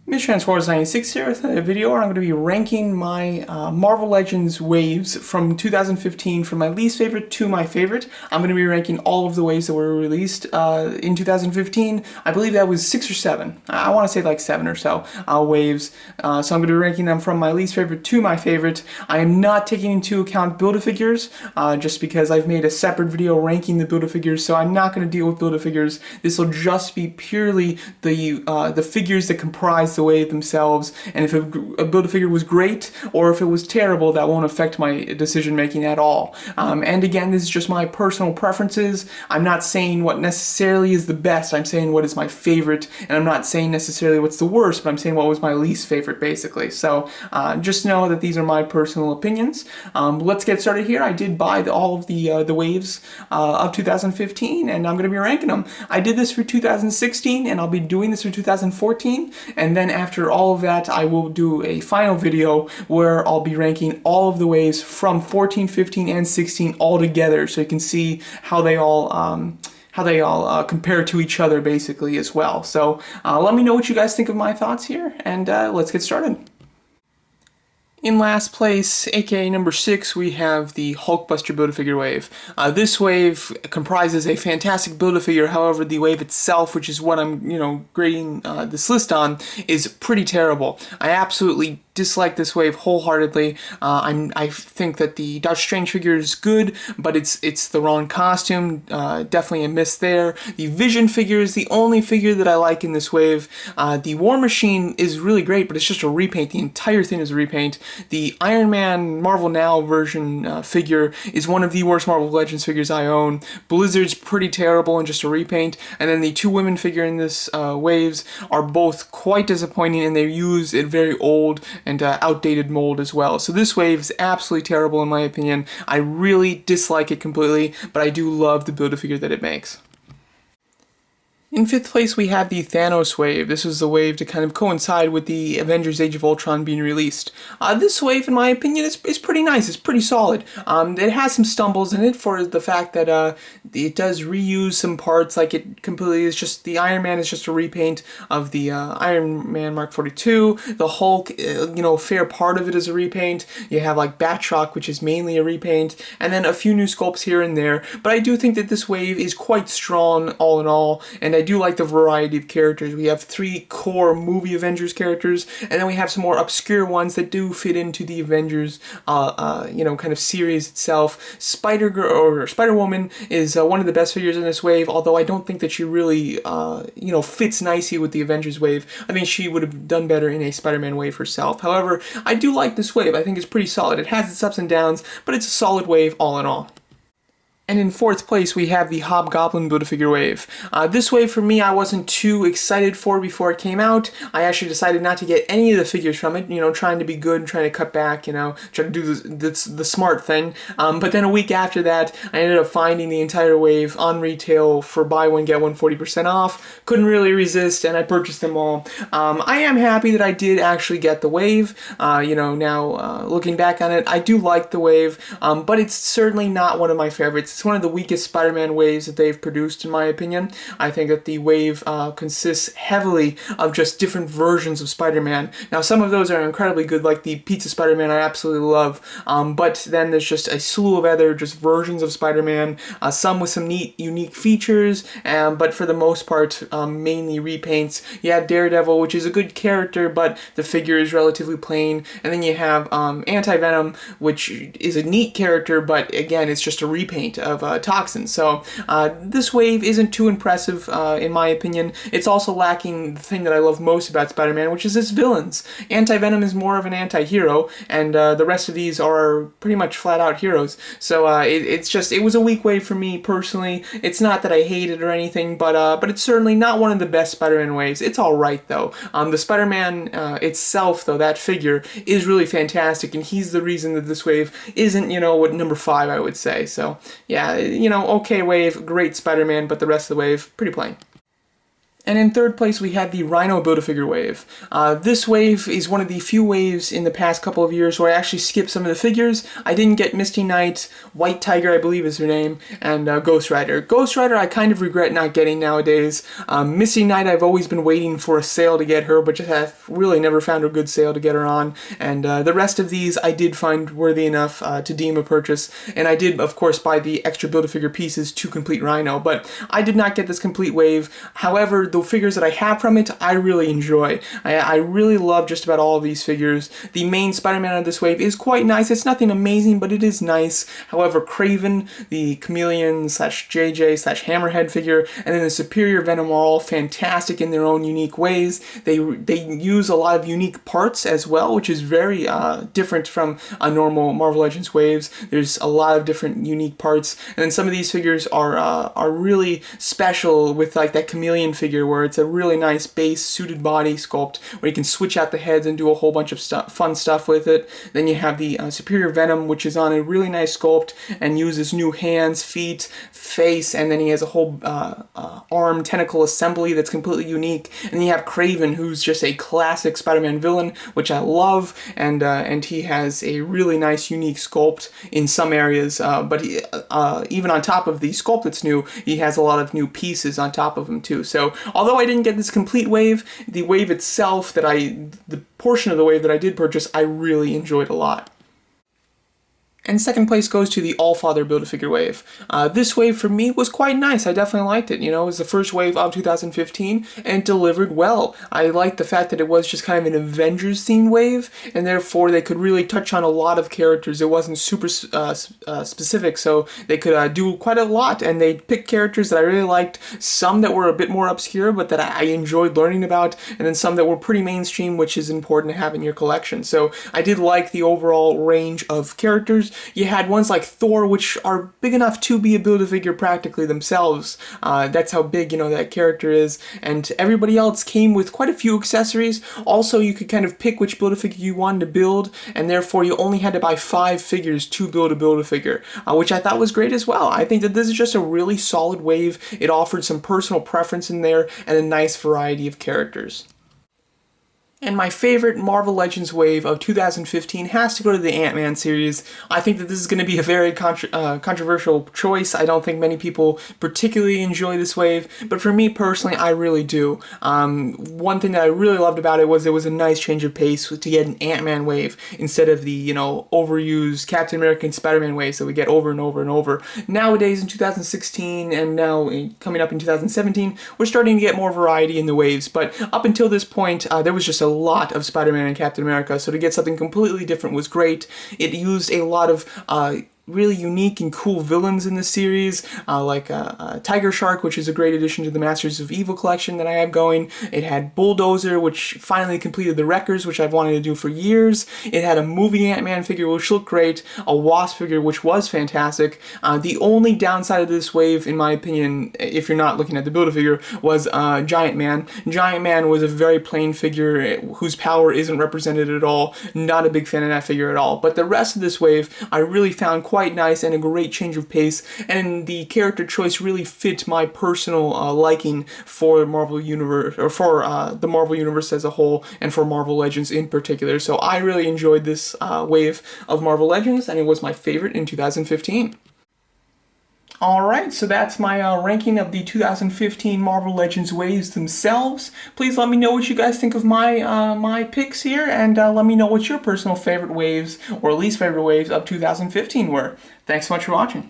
MrTransformers96 here with a video where I'm going to be ranking my Marvel Legends waves from 2015 from my least favorite to my favorite. I'm going to be ranking all of the waves that were released in 2015. I believe that was 6 or 7. I want to say like 7 or so waves. So I'm going to be ranking them from my least favorite to my favorite. I am not taking into account Build-A-Figures just because I've made a separate video ranking the Build-A-Figures, so I'm not going to deal with Build-A-Figures. This will just be purely the figures that comprise the wave themselves, and if a Build-A-Figure was great or if it was terrible, that won't affect my decision making at all. And again, this is just my personal preferences. I'm not saying what necessarily is the best, I'm saying what is my favorite, and I'm not saying necessarily what's the worst, but I'm saying what was my least favorite, basically. So just know that these are my personal opinions. Let's get started here. I did buy all of the waves of 2015, and I'm going to be ranking them. I did this for 2016, and I'll be doing this for 2014, and then after all of that, I will do a final video where I'll be ranking all of the waves from 14, 15, and 16 all together, so you can see how they all compare to each other, basically, as well. So let me know what you guys think of my thoughts here, and let's get started. In last place, aka number 6, we have the Hulkbuster Build-A-Figure wave. This wave comprises a fantastic Build-A-Figure, however the wave itself, which is what I'm grading this list on, is pretty terrible. I absolutely dislike this wave wholeheartedly. I think that the Doctor Strange figure is good, but it's the wrong costume. Definitely a miss there. The Vision figure is the only figure that I like in this wave. The War Machine is really great, but it's just a repaint. The entire thing is a repaint. The Iron Man Marvel Now version figure is one of the worst Marvel Legends figures I own. Blizzard's pretty terrible and just a repaint. And then the two women figure in this waves are both quite disappointing, and they use a very old and outdated mold as well. So this wave is absolutely terrible in my opinion. I really dislike it completely, but I do love the Build-A-Figure that it makes. In 5th place, we have the Thanos wave. This was the wave to kind of coincide with the Avengers Age of Ultron being released. This wave, in my opinion, is pretty nice. It's pretty solid. It has some stumbles in it for the fact that it does reuse some parts. Like, it completely is just, the Iron Man is just a repaint of the Iron Man Mark 42. The Hulk, a fair part of it is a repaint. You have like Batroc, which is mainly a repaint, and then a few new sculpts here and there. But I do think that this wave is quite strong all in all, and I do like the variety of characters. We have 3 core movie Avengers characters, and then we have some more obscure ones that do fit into the Avengers, kind of series itself. Spider-Girl or Spider-Woman is one of the best figures in this wave, although I don't think that she really, fits nicely with the Avengers wave. I think she would have done better in a Spider-Man wave herself. However, I do like this wave. I think it's pretty solid. It has its ups and downs, but it's a solid wave all in all. And in 4th place, we have the Hobgoblin Build-A-Figure wave. This wave, for me, I wasn't too excited for before it came out. I actually decided not to get any of the figures from it, trying to be good and trying to cut back, trying to do the smart thing. But then a week after that, I ended up finding the entire wave on retail for buy one, get one 40% off. Couldn't really resist, and I purchased them all. I am happy that I did actually get the wave. Now looking back on it, I do like the wave, but it's certainly not one of my favorites. It's one of the weakest Spider-Man waves that they've produced, in my opinion. I think that the wave consists heavily of just different versions of Spider-Man. Now, some of those are incredibly good, like the Pizza Spider-Man I absolutely love, but then there's just a slew of other just versions of Spider-Man, some with some neat, unique features, but for the most part, mainly repaints. You have Daredevil, which is a good character, but the figure is relatively plain, and then you have Anti-Venom, which is a neat character, but again, it's just a repaint of Toxin. So this wave isn't too impressive in my opinion. It's also lacking the thing that I love most about Spider-Man, which is his villains. Anti-Venom is more of an anti-hero, and the rest of these are pretty much flat-out heroes. So it was a weak wave for me personally. It's not that I hate it or anything, but it's certainly not one of the best Spider-Man waves. It's alright though. The Spider-Man itself, though, that figure is really fantastic, and he's the reason that this wave isn't, what number 5 I would say. So yeah, okay wave, great Spider-Man, but the rest of the wave, pretty plain. And in third place, we had the Rhino Build-A-Figure wave. This wave is one of the few waves in the past couple of years where I actually skipped some of the figures. I didn't get Misty Knight, White Tiger, I believe is her name, and Ghost Rider. Ghost Rider I kind of regret not getting nowadays. Misty Knight, I've always been waiting for a sale to get her, but just have really never found a good sale to get her on. And the rest of these I did find worthy enough to deem a purchase. And I did, of course, buy the extra Build-A-Figure pieces to complete Rhino, but I did not get this complete wave. However, the figures that I have from it, I really enjoy. I really love just about all of these figures. The main Spider-Man of this wave is quite nice. It's nothing amazing, but it is nice. However, Kraven, the Chameleon slash JJ slash Hammerhead figure, and then the Superior Venom are all fantastic in their own unique ways. They use a lot of unique parts as well, which is very different from a normal Marvel Legends waves. There's a lot of different unique parts, and then some of these figures are really special with like that Chameleon figure where it's a really nice base suited body sculpt where you can switch out the heads and do a whole bunch of fun stuff with it. Then you have the Superior Venom, which is on a really nice sculpt and uses new hands, feet, face, and then he has a whole arm tentacle assembly that's completely unique. And then you have Kraven, who's just a classic Spider-Man villain, which I love, and he has a really nice unique sculpt in some areas, but he, even on top of the sculpt that's new, he has a lot of new pieces on top of him too. So although I didn't get this complete wave, the wave itself the portion of the wave that I did purchase, I really enjoyed a lot. And second place goes to the All-Father Build-A-Figure wave. This wave for me was quite nice. I definitely liked it. You know, it was the first wave of 2015 and it delivered well. I liked the fact that it was just kind of an Avengers-themed wave, and therefore they could really touch on a lot of characters. It wasn't super specific, so they could do quite a lot, and they picked characters that I really liked, some that were a bit more obscure but that I enjoyed learning about, and then some that were pretty mainstream, which is important to have in your collection. So I did like the overall range of characters. You had ones like Thor, which are big enough to be a Build-A-Figure practically themselves. That's how big, you know, that character is. And everybody else came with quite a few accessories. Also, you could kind of pick which Build-A-Figure you wanted to build, and therefore you only had to buy 5 figures to build a Build-A-Figure, which I thought was great as well. I think that this is just a really solid wave. It offered some personal preference in there and a nice variety of characters. And my favorite Marvel Legends wave of 2015 has to go to the Ant-Man series. I think that this is going to be a very controversial choice. I don't think many people particularly enjoy this wave, but for me personally, I really do. One thing that I really loved about it was a nice change of pace to get an Ant-Man wave instead of the, you know, overused Captain America and Spider-Man waves that we get over and over and over. Nowadays in 2016 and now coming up in 2017, we're starting to get more variety in the waves, but up until this point, there was just a lot of Spider-Man and Captain America, so to get something completely different was great. It used a lot of really unique and cool villains in the series, like Tiger Shark, which is a great addition to the Masters of Evil collection that I have going. It had Bulldozer, which finally completed the Wreckers, which I've wanted to do for years. It had a movie Ant-Man figure, which looked great, a Wasp figure, which was fantastic. The only downside of this wave, in my opinion, if you're not looking at the Build-A-Figure, was Giant Man. Giant Man was a very plain figure whose power isn't represented at all. Not a big fan of that figure at all. But the rest of this wave, I really found quite nice and a great change of pace, and the character choice really fit my personal liking for Marvel Universe, or for the Marvel Universe as a whole, and for Marvel Legends in particular. So I really enjoyed this wave of Marvel Legends, and it was my favorite in 2015. Alright, so that's my ranking of the 2015 Marvel Legends waves themselves. Please let me know what you guys think of my picks here, and let me know what your personal favorite waves or least favorite waves of 2015 were. Thanks so much for watching.